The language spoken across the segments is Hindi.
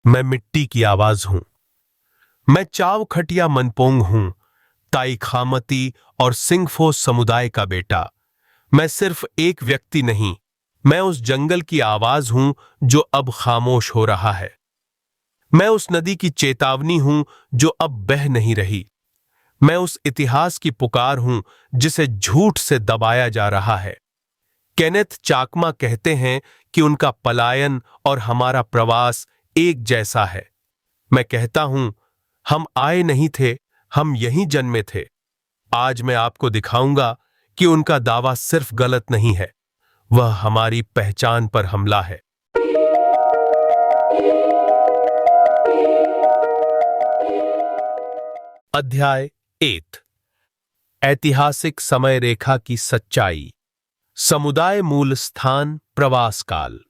मैं मिट्टी की आवाज हूं। मैं चाव खटिया मनपोंग हूं, ताई खामती और सिंगफो समुदाय का बेटा। मैं सिर्फ एक व्यक्ति नहीं, मैं उस जंगल की आवाज हूं जो अब खामोश हो रहा है। मैं उस नदी की चेतावनी हूं जो अब बह नहीं रही। मैं उस इतिहास की पुकार हूं जिसे झूठ से दबाया जा रहा है। केनेथ चाकमा कहते हैं कि उनका पलायन और हमारा प्रवास एक जैसा है। मैं कहता हूं, हम आए नहीं थे, हम यहीं जन्मे थे। आज मैं आपको दिखाऊंगा कि उनका दावा सिर्फ गलत नहीं है, वह हमारी पहचान पर हमला है। अध्याय 1। ऐतिहासिक समय रेखा की सच्चाई। समुदाय मूल स्थान प्रवास काल।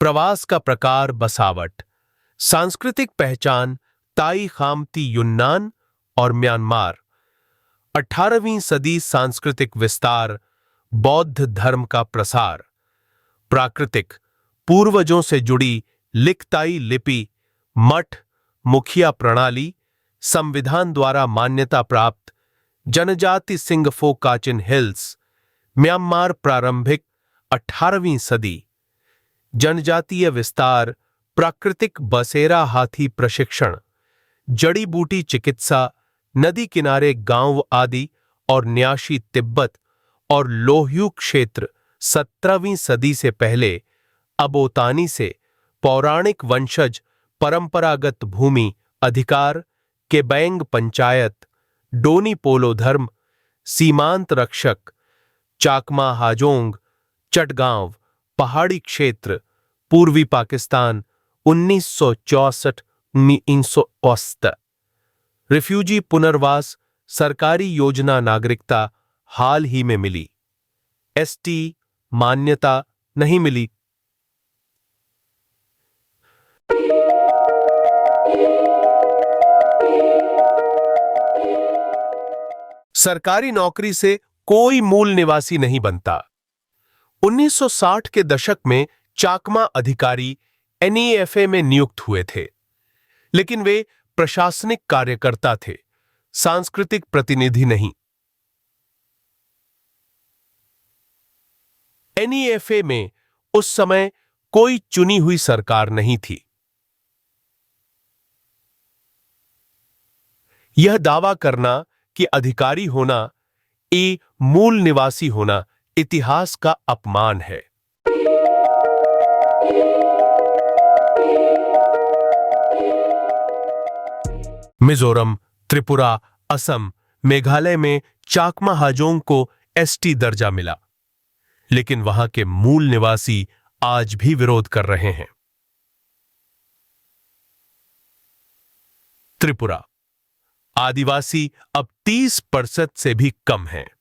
प्रवास का प्रकार बसावट। सांस्कृतिक पहचान ताई खामती यून्नान और म्यांमार। 18वीं सदी सांस्कृतिक विस्तार बौद्ध धर्म का प्रसार। प्राकृतिक पूर्वजों से जुड़ी लिखताई लिपि, मठ, मुखिया प्रणाली, संविधान द्वारा मान्यता प्राप्त जनजाति सिंगफो काचिन हिल्स। म्यांमार प्रारंभिक 18वीं सदी। जनजातीय विस्तार प्राकृतिक बसेरा हाथी प्रशिक्षण, जड़ी बूटी चिकित्सा, नदी किनारे गांव आदि और न्याशी तिब्बत और लोह्यू क्षेत्र 17वीं सदी से पहले। अबोतानी से पौराणिक वंशज परंपरागत भूमि अधिकार केबैंग पंचायत। डोनी पोलो धर्म सीमांत रक्षक चाकमा हाजोंग चटगांव पहाड़ी क्षेत्र पूर्वी पाकिस्तान 1964-1965। रिफ्यूजी पुनर्वास सरकारी योजना नागरिकता हाल ही में मिली। एसटी मान्यता नहीं मिली। सरकारी नौकरी से कोई मूल निवासी नहीं बनता। 1960 के दशक में चाकमा अधिकारी एनईएफए में नियुक्त हुए थे, लेकिन वे प्रशासनिक कार्यकर्ता थे, सांस्कृतिक प्रतिनिधि नहीं। एनईएफए में उस समय कोई चुनी हुई सरकार नहीं थी। यह दावा करना कि अधिकारी होना मूल निवासी होना इतिहास का अपमान है। मिजोरम, त्रिपुरा, असम, मेघालय में चाकमा हाजोंग को एसटी दर्जा मिला, लेकिन वहां के मूल निवासी आज भी विरोध कर रहे हैं। त्रिपुरा आदिवासी अब 30% से भी कम हैं।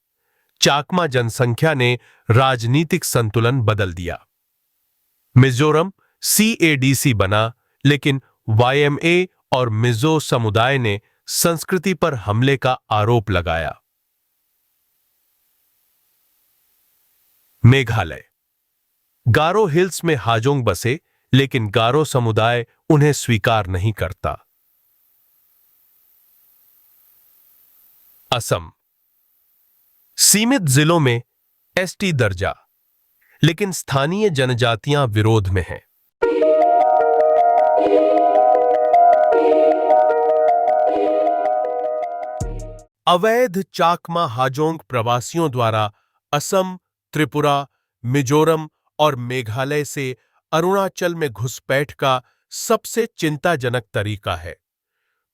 चाकमा जनसंख्या ने राजनीतिक संतुलन बदल दिया। मिजोरम सीएडीसी बना, लेकिन वाईएमए और मिजो समुदाय ने संस्कृति पर हमले का आरोप लगाया। मेघालय गारो हिल्स में हाजोंग बसे, लेकिन गारो समुदाय उन्हें स्वीकार नहीं करता। असम सीमित जिलों में एसटी दर्जा, लेकिन स्थानीय जनजातियां विरोध में हैं। अवैध चाकमा हाजोंग प्रवासियों द्वारा असम, त्रिपुरा, मिजोरम और मेघालय से अरुणाचल में घुसपैठ का सबसे चिंताजनक तरीका है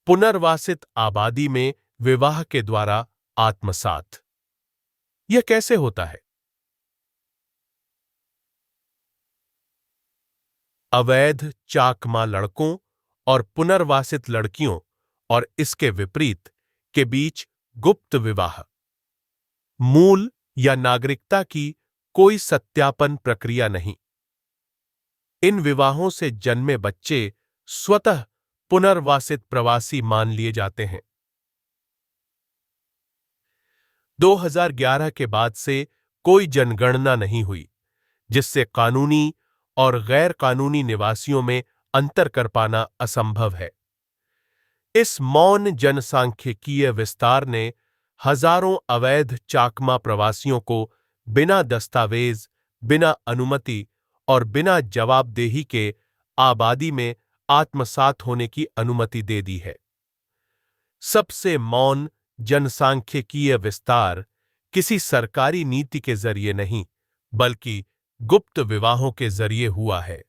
पुनर्वासित आबादी में विवाह के द्वारा आत्मसात। यह कैसे होता है? अवैध चाकमा लड़कों और पुनर्वासित लड़कियों और इसके विपरीत के बीच गुप्त विवाह। मूल या नागरिकता की कोई सत्यापन प्रक्रिया नहीं। इन विवाहों से जन्मे बच्चे स्वतः पुनर्वासित प्रवासी मान लिए जाते हैं। 2011 के बाद से कोई जनगणना नहीं हुई, जिससे कानूनी और गैर कानूनी निवासियों में अंतर कर पाना असंभव है। इस मौन जनसांख्यिकीय विस्तार ने हजारों अवैध चाकमा प्रवासियों को बिना दस्तावेज, बिना अनुमति और बिना जवाबदेही के आबादी में आत्मसात होने की अनुमति दे दी है। सबसे मौन जनसांख्यिकीय विस्तार किसी सरकारी नीति के जरिए नहीं, बल्कि गुप्त विवाहों के जरिए हुआ है।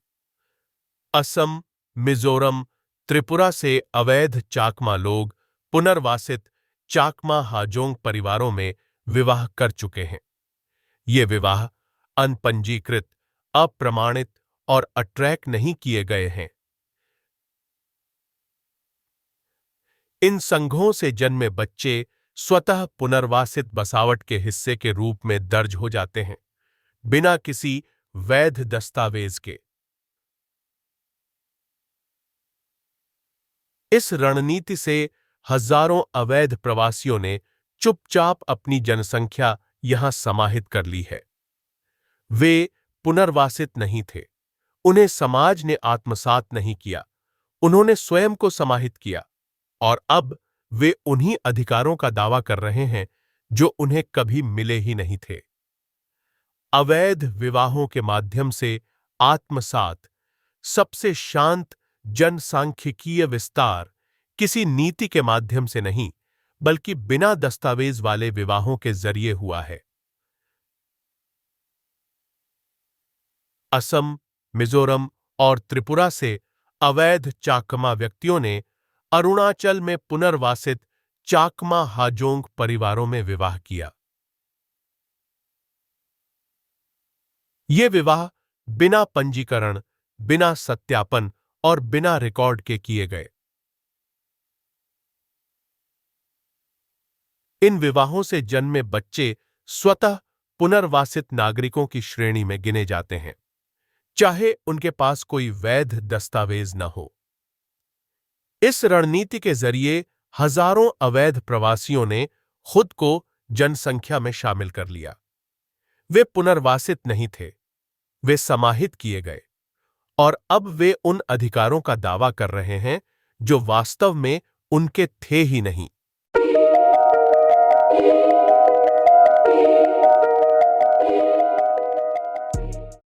असम, मिजोरम, त्रिपुरा से अवैध चाकमा लोग पुनर्वासित चाकमा हाजोंग परिवारों में विवाह कर चुके हैं। ये विवाह अनपंजीकृत, अप्रमाणित और अट्रैक नहीं किए गए हैं। इन संघों से जन्मे बच्चे स्वतः पुनर्वासित बसावट के हिस्से के रूप में दर्ज हो जाते हैं, बिना किसी वैध दस्तावेज के। इस रणनीति से हजारों अवैध प्रवासियों ने चुपचाप अपनी जनसंख्या यहां समाहित कर ली है। वे पुनर्वासित नहीं थे, उन्हें समाज ने आत्मसात नहीं किया, उन्होंने स्वयं को समाहित किया और अब वे उन्हीं अधिकारों का दावा कर रहे हैं जो उन्हें कभी मिले ही नहीं थे। अवैध विवाहों के माध्यम से आत्मसात सबसे शांत जनसांख्यिकीय विस्तार किसी नीति के माध्यम से नहीं, बल्कि बिना दस्तावेज वाले विवाहों के जरिए हुआ है। असम, मिजोरम और त्रिपुरा से अवैध चाकमा व्यक्तियों ने अरुणाचल में पुनर्वासित चाकमा हाजोंग परिवारों में विवाह किया। ये विवाह बिना पंजीकरण, बिना सत्यापन और बिना रिकॉर्ड के किए गए। इन विवाहों से जन्मे बच्चे स्वतः पुनर्वासित नागरिकों की श्रेणी में गिने जाते हैं, चाहे उनके पास कोई वैध दस्तावेज न हो। इस रणनीति के जरिए हजारों अवैध प्रवासियों ने खुद को जनसंख्या में शामिल कर लिया। वे पुनर्वासित नहीं थे, वे समाहित किए गए और अब वे उन अधिकारों का दावा कर रहे हैं जो वास्तव में उनके थे ही नहीं।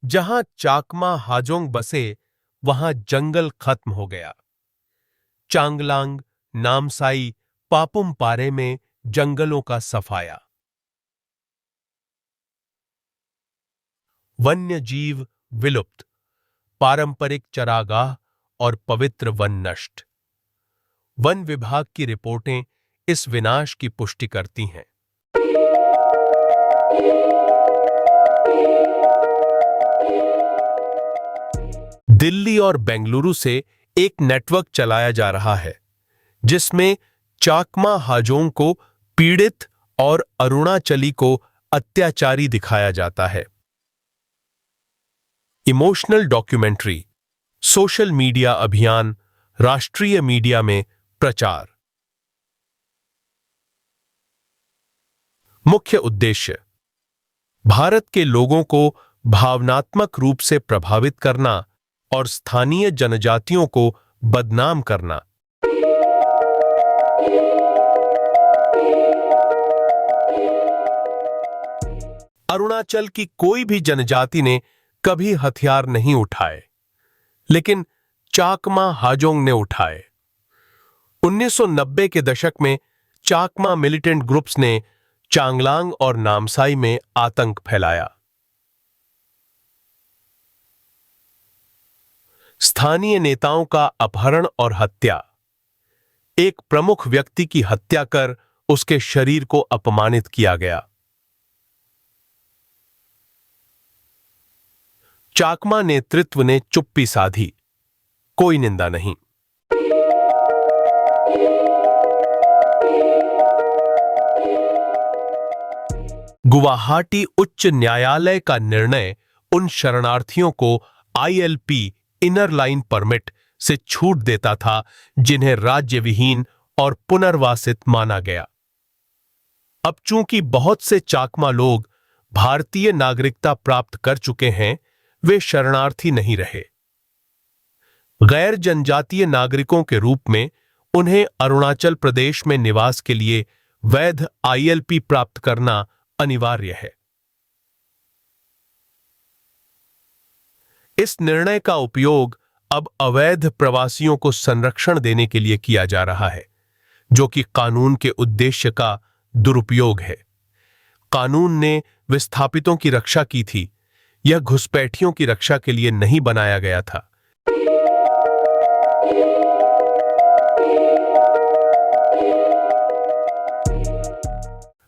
जहां चाकमा हाजोंग बसे, वहां जंगल खत्म हो गया। चांगलांग, नामसाई, पापुम पारे में जंगलों का सफाया। वन्य जीव विलुप्त, पारंपरिक चरागाह और पवित्र वन नष्ट। वन विभाग की रिपोर्टें इस विनाश की पुष्टि करती हैं। दिल्ली और बेंगलुरु से एक नेटवर्क चलाया जा रहा है जिसमें चाकमा हाजोंग को पीड़ित और अरुणाचली को अत्याचारी दिखाया जाता है। इमोशनल डॉक्यूमेंट्री, सोशल मीडिया अभियान, राष्ट्रीय मीडिया में प्रचार। मुख्य उद्देश्य: भारत के लोगों को भावनात्मक रूप से प्रभावित करना और स्थानीय जनजातियों को बदनाम करना। अरुणाचल की कोई भी जनजाति ने कभी हथियार नहीं उठाए, लेकिन चाकमा हाजोंग ने उठाए। 1990 के दशक में चाकमा मिलिटेंट ग्रुप्स ने चांगलांग और नामसाई में आतंक फैलाया। स्थानीय नेताओं का अपहरण और हत्या, एक प्रमुख व्यक्ति की हत्या कर उसके शरीर को अपमानित किया गया। चाकमा नेतृत्व ने चुप्पी साधी, कोई निंदा नहीं। गुवाहाटी उच्च न्यायालय का निर्णय उन शरणार्थियों को ILP इनर लाइन परमिट से छूट देता था जिन्हें राज्य विहीन और पुनर्वासित माना गया। अब चूंकि बहुत से चाकमा लोग भारतीय नागरिकता प्राप्त कर चुके हैं, वे शरणार्थी नहीं रहे। गैर जनजातीय नागरिकों के रूप में उन्हें अरुणाचल प्रदेश में निवास के लिए वैध ILP प्राप्त करना अनिवार्य है। इस निर्णय का उपयोग अब अवैध प्रवासियों को संरक्षण देने के लिए किया जा रहा है, जो कि कानून के उद्देश्य का दुरुपयोग है। कानून ने विस्थापितों की रक्षा की थी, यह घुसपैठियों की रक्षा के लिए नहीं बनाया गया था।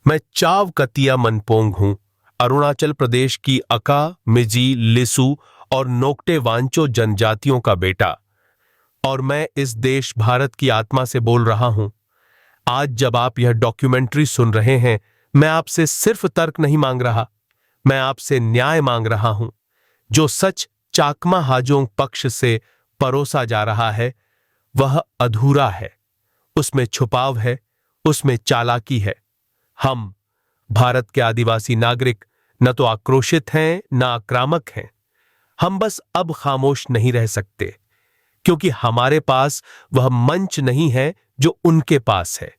मैं चाव कतिया मनपोंग हूं, अरुणाचल प्रदेश की अका, मिजी, लिसु और नोक्टे वांचो जनजातियों का बेटा, और मैं इस देश भारत की आत्मा से बोल रहा हूं। आज जब आप यह डॉक्यूमेंट्री सुन रहे हैं, मैं आपसे सिर्फ तर्क नहीं मांग रहा, मैं आपसे न्याय मांग रहा हूं। जो सच चाकमा हाजोंग पक्ष से परोसा जा रहा है वह अधूरा है, उसमें छुपाव है, उसमें चालाकी है। हम भारत के आदिवासी नागरिक न तो आक्रोशित हैं न आक्रामक हैं। हम बस अब खामोश नहीं रह सकते, क्योंकि हमारे पास वह मंच नहीं है जो उनके पास है।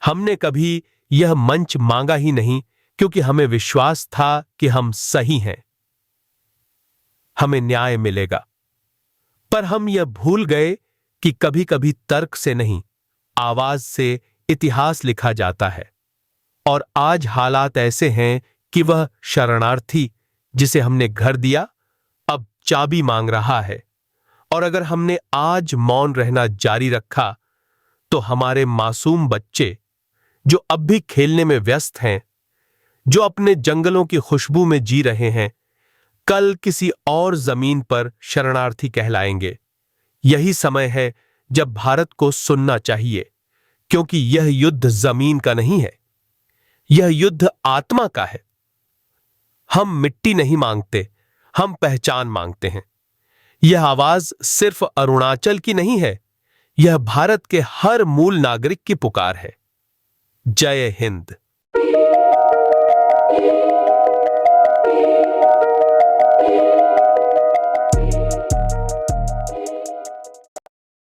हमने कभी यह मंच मांगा ही नहीं, क्योंकि हमें विश्वास था कि हम सही हैं, हमें न्याय मिलेगा। पर हम यह भूल गए कि कभी कभी तर्क से नहीं, आवाज से इतिहास लिखा जाता है। और आज हालात ऐसे हैं कि वह शरणार्थी जिसे हमने घर दिया अब चाबी मांग रहा है। और अगर हमने आज मौन रहना जारी रखा तो हमारे मासूम बच्चे, जो अब भी खेलने में व्यस्त हैं, जो अपने जंगलों की खुशबू में जी रहे हैं, कल किसी और जमीन पर शरणार्थी कहलाएंगे। यही समय है जब भारत को सुनना चाहिए, क्योंकि यह युद्ध जमीन का नहीं है, यह युद्ध आत्मा का है। हम मिट्टी नहीं मांगते, हम पहचान मांगते हैं। यह आवाज सिर्फ अरुणाचल की नहीं है, यह भारत के हर मूल नागरिक की पुकार है। जय हिंद।